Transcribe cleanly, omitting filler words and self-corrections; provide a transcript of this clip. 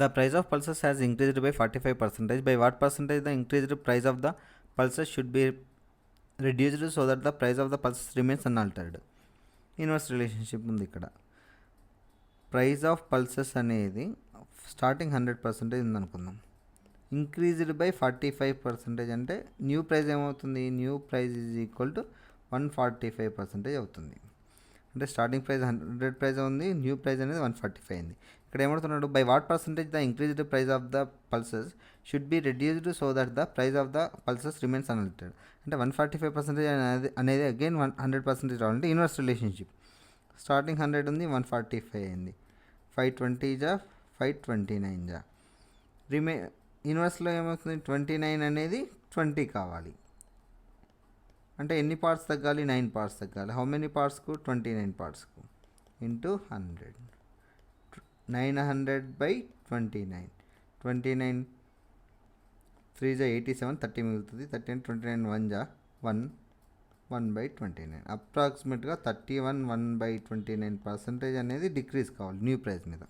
The price of pulses has increased by 45%. By what percentage the increased price of the pulses should be reduced so that the price of the pulses remains unaltered? Inverse relationship ఉంది ఇక్కడ. Price of pulses అనేది starting 100% ఉందనుకుందాం. Increased by 45% అంటే new price ఏమవుతుంది? New price is equal to 145% అవుతుంది. అంటే starting price 100 price ఉంది, new price అనేది 145 అయింది. ఇక్కడ ఏమవుతున్నాడు? By what percentage the increased price of the pulses should be reduced so that the price of the pulses remains unaltered. అంటే 145% అనేది again 100% రావాలంటే ఇన్వర్స్ రిలేషన్షిప్. స్టార్టింగ్ 100 ఉంది, 145 అయింది. 520 జా 529 జా. ఇన్వర్స్లో ఏమవుతుంది? 29 అనేది 20 కావాలి. అంటే ఎన్ని పార్ట్స్ తగ్గాలి? 9 పార్ట్స్ తగ్గాలి. హౌ మెనీ పార్ట్స్కు? 29 పార్ట్స్కు ఇంటూ 100. 900 బై 29. 29 3 జా 87, 30 మిగులుతుంది. 30 అంటే 29 1 జా 1 బై 29. అప్రాక్సిమేట్గా 31 1/29% అనేది డిక్రీజ్ కావాలి న్యూ ప్రైస్ మీద.